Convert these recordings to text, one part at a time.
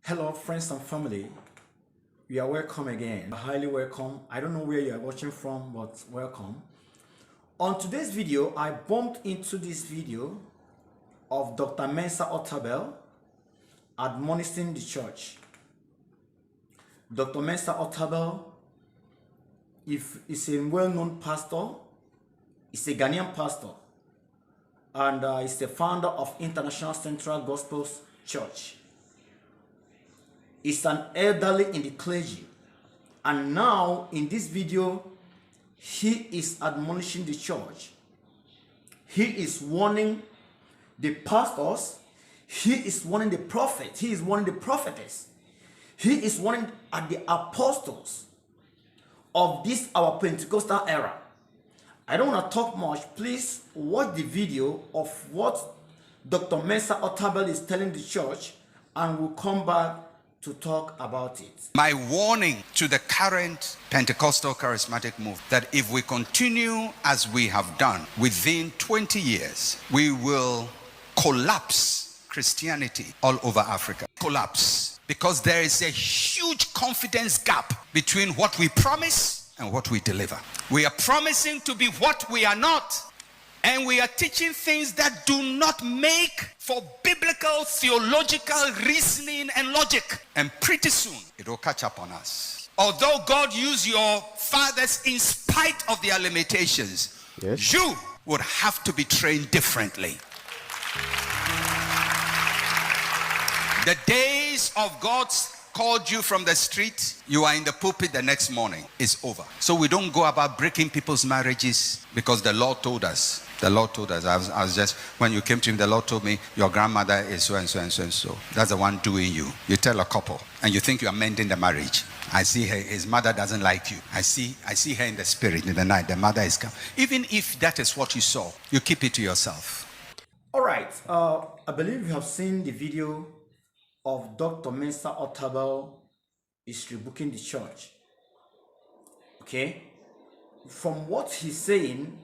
Hello friends and family, you are welcome again. You're highly welcome. I don't know where you are watching from, but welcome. On today's video, I bumped into this video of Dr. Mensa Otabil admonishing the church. Dr. Mensa Otabil is a well-known pastor. He's a Ghanaian pastor, and he's the founder of International Central Gospel Church. He's an elderly in the clergy, and now in this video he is admonishing the church. He is warning the pastors, he is warning the prophet, he is warning the prophetess, he is warning at the apostles of this our Pentecostal era. I don't want to talk much. Please watch the video of what Dr. Mensa Otabil is telling the church, and we'll come back to talk about it. My warning to the current Pentecostal charismatic movement that if we continue as we have done, within 20 years, we will collapse Christianity all over Africa. Collapse. Because there is a huge confidence gap between what we promise and what we deliver. We are promising to be what we are not. And we are teaching things that do not make for biblical, theological reasoning and logic. And pretty soon, it will catch up on us. Although God used your fathers in spite of their limitations, yes, you would have to be trained differently. The days of God's called you from the street, you are in the pulpit the next morning, it's over. So we don't go about breaking people's marriages because the Lord told us. The Lord told us. I was just, when you came to him, the Lord told me, your grandmother is so and so and so and so. That's the one doing you. You tell a couple and you think you are mending the marriage. I see her, his mother doesn't like you. I see her in the spirit in the night. The mother is coming. Even if that is what you saw, you keep it to yourself. All right. I believe you have seen the video of Dr. Mensa Otabil is rebooking the church. Okay? From what he's saying,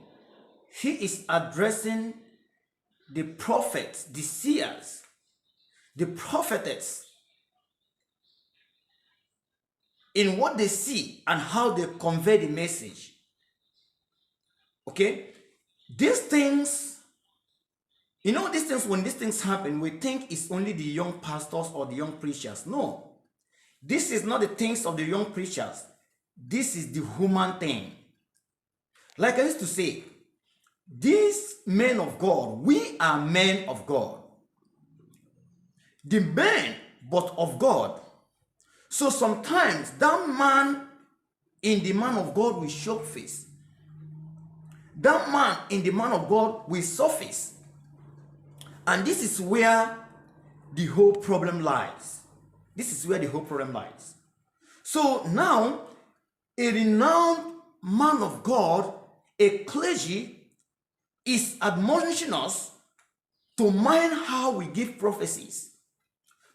he is addressing the prophets, the seers, the prophetess, in what they see and how they convey the message. Okay? These things, you know, these things, when these things happen, we think it's only the young pastors or the young preachers. No. This is not the things of the young preachers. This is the human thing. Like I used to say, these men of God, we are men of God. The men, but of God. So sometimes that man in the man of God will show face. That man in the man of God will surface. And this is where the whole problem lies. This is where the whole problem lies. So now, a renowned man of God, a clergy, is admonishing us to mind how we give prophecies,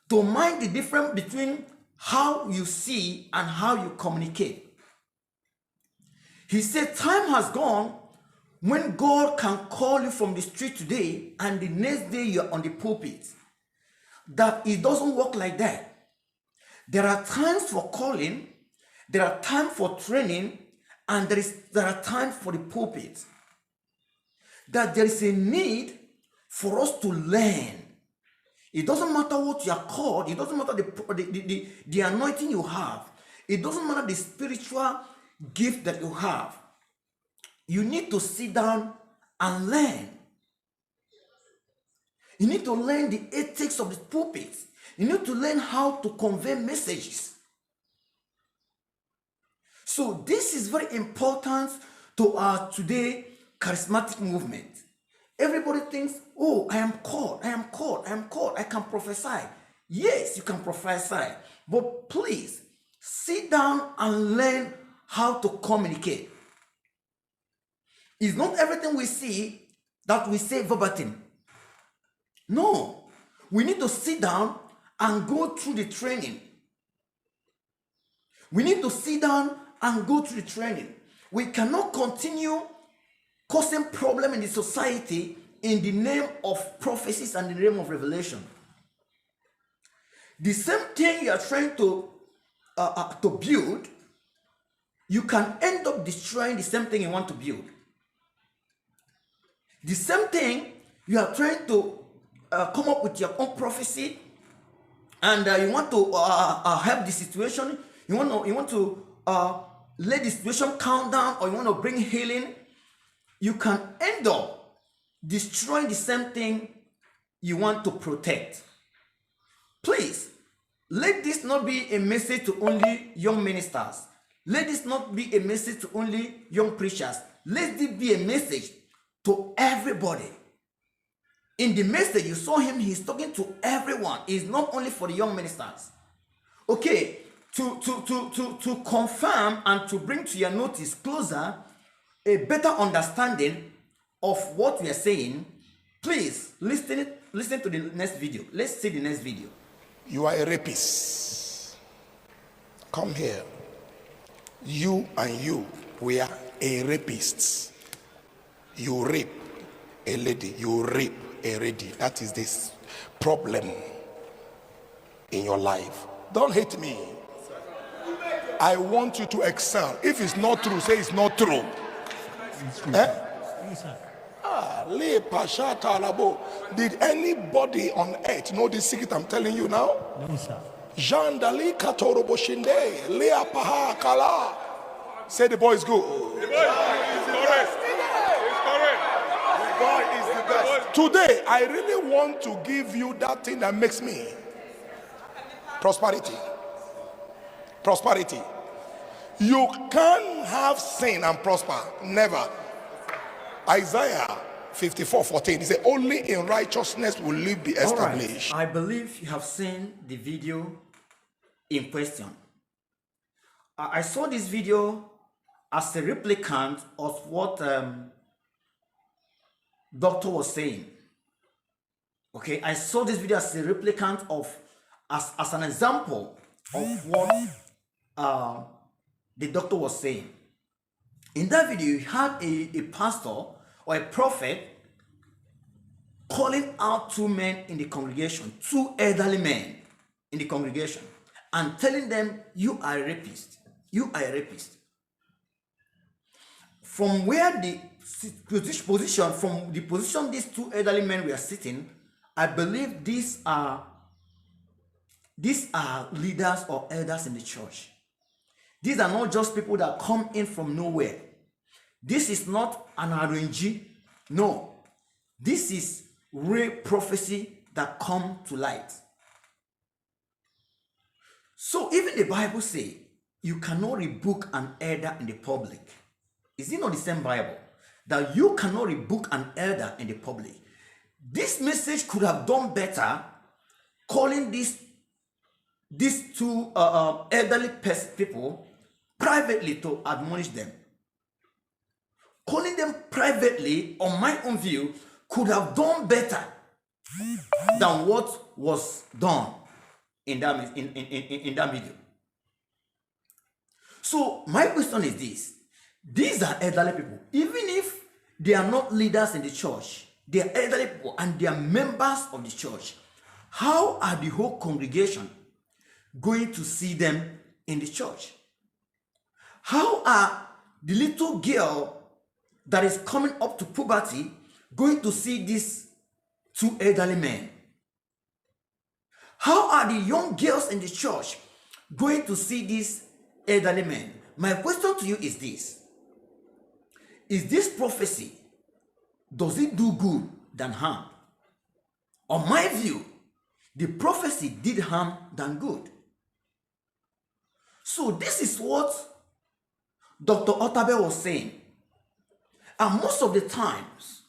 to mind the difference between how you see and how you communicate. He said time has gone when God can call you from the street today and the next day you're on the pulpit. That it doesn't work like that. There are times for calling, there are times for training, and there are times for the pulpit. That there is a need for us to learn. It doesn't matter what you are called. It doesn't matter the anointing you have. It doesn't matter the spiritual gift that you have. You need to sit down and learn. You need to learn the ethics of the pulpit. You need to learn how to convey messages. So this is very important to our today charismatic movement. Everybody thinks, oh, I am called, I am called, I am called, I can prophesy. Yes, you can prophesy, but please sit down and learn how to communicate. It's not everything we see that we say verbatim. No, we need to sit down and go through the training. We need to sit down and go through the training. We cannot continue causing problem in the society in the name of prophecies and the name of revelation. The same thing you are trying to build, you can end up destroying the same thing you want to build. The same thing you are trying to come up with your own prophecy, and you want to help the situation. You want to let the situation calm down, or you want to bring healing. You can end up destroying the same thing you want to protect. Please, let this not be a message to only young ministers. Let this not be a message to only young preachers. Let it be a message to everybody. In the message, you saw him, he's talking to everyone. It's not only for the young ministers. Okay, to confirm and to bring to your notice closer a better understanding of what we are saying, please listen to the next video. Let's see the next video. You are a rapist. Come here. You and you, we are a rapists. You rape a lady. You rape a lady. That is this problem in your life. Don't hate me. I want you to excel. If it's not true, say it's not true. Did anybody on earth know this secret I'm telling you now? No, sir. Jean Dali Katoroboshinde, Lea Paha Kala. Say the boy is good. The boy is correct. It's correct. The boy is the best. Today, I really want to give you that thing that makes me prosperity. Prosperity. You can't have sin and prosper. Never. Isaiah 54:14. He said, only in righteousness will you be established. All right. I believe you have seen the video in question. I saw this video as a replicant of what doctor was saying. Okay, I saw this video as a replicant of, as an example of what the doctor was saying. In that video, you had a pastor or a prophet calling out two men in the congregation, two elderly men in the congregation, and telling them, you are a rapist. You are a rapist. From where the position, from the position these two elderly men were sitting, I believe these are leaders or elders in the church. These are not just people that come in from nowhere. This is not an RNG. No. This is real prophecy that come to light. So even the Bible says you cannot rebuke an elder in the public. Is it not the same Bible? That you cannot rebuke an elder in the public. This message could have done better calling these two elderly people privately to admonish them. Calling them privately, on my own view, could have done better than what was done in that video. So my question is this: these are elderly people. Even if they are not leaders in the church, they are elderly people and they are members of the church. How are the whole congregation going to see them in the church? How are the little girl that is coming up to puberty going to see these two elderly men? How are the young girls in the church going to see these elderly men? My question to you is this: is this prophecy, does it do good than harm? On my view, the prophecy did harm than good. So this is what Dr. Otabil was saying. And most of the times,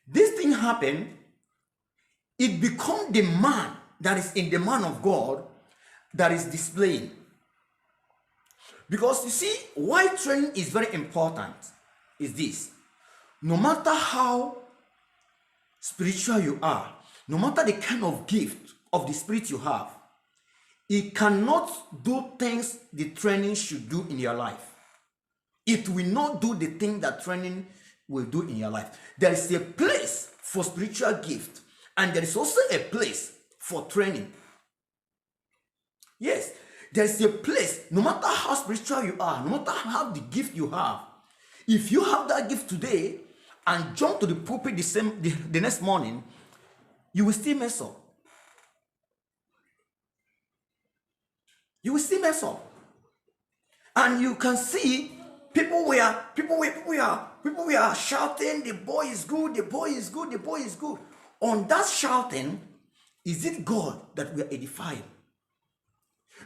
this thing happen, it becomes the man that is in the man of God that is displaying. Because you see, why training is very important is this: no matter how spiritual you are, no matter the kind of gift of the spirit you have, it cannot do things the training should do in your life. It will not do the thing that training will do in your life. There is a place for spiritual gift, and there is also a place for training. Yes, there's a place, no matter how spiritual you are, no matter how the gift you have, if you have that gift today and jump to the pulpit the next morning, you will still mess up. You will still mess up. And you can see people were shouting, the boy is good, the boy is good, the boy is good. On that shouting, is it God that we are edifying?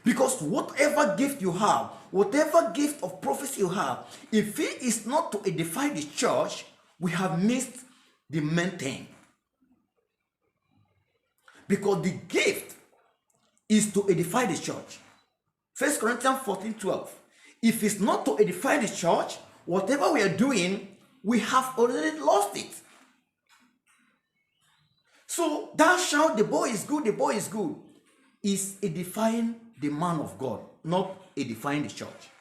Because whatever gift you have, whatever gift of prophecy you have, if it is not to edify the church, we have missed the main thing. Because the gift is to edify the church. 1 Corinthians 14:12. If it's not to edify the church, whatever we are doing, we have already lost it. So that shout, the boy is good, the boy is good, is edifying the man of God, not edifying the church.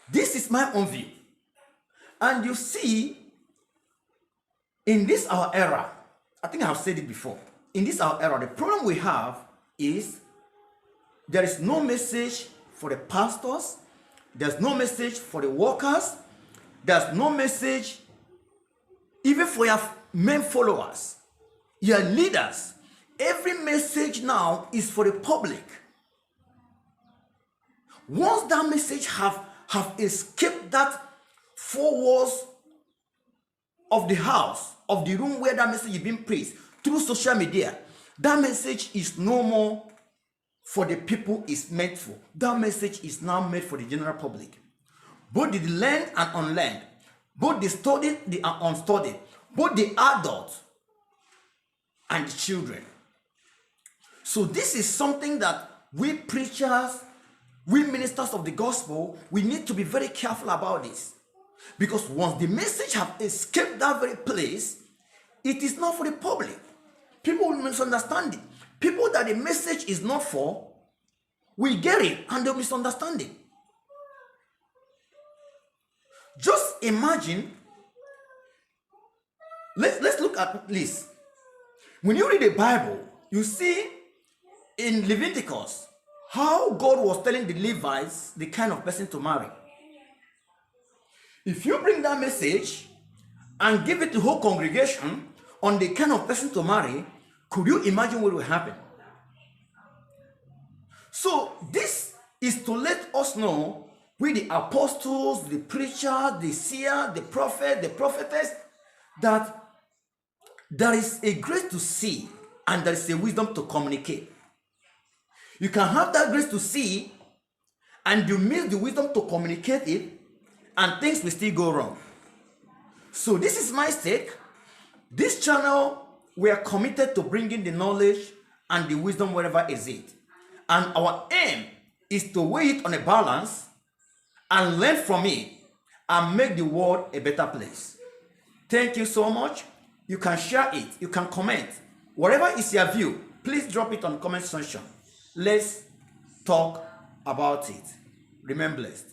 This is my own view. And you see, in this our era, I think I have said it before, in this our era, the problem we have is there is no message for the pastors, there's no message for the workers, there's no message even for your main followers, your leaders. Every message now is for the public. Once that message have escaped that four walls of the house, of the room where that message is being preached through social media, that message is no more for the people it's meant for. That message is now made for the general public. Both the learned and unlearned, both the studied, the unstudied, both the adults and the children. So this is something that we preachers, we ministers of the gospel, we need to be very careful about this. Because once the message have escaped that very place, it is not for the public. People will misunderstand it. People that the message is not for will get it and they'll misunderstand it. Just imagine, let's look at this. When you read the Bible, you see in Leviticus how God was telling the Levites the kind of person to marry. If you bring that message and give it to the whole congregation on the kind of person to marry, could you imagine what will happen? So this is to let us know, we the apostles, the preacher, the seer, the prophet, the prophetess, that there is a grace to see and there is a wisdom to communicate. You can have that grace to see and you miss the wisdom to communicate it and things will still go wrong. So this is my stake. This channel, we are committed to bringing the knowledge and the wisdom wherever is it. And our aim is to weigh it on a balance and learn from it and make the world a better place. Thank you so much. You can share it. You can comment. Whatever is your view, please drop it on the comment section. Let's talk about it. Remain blessed.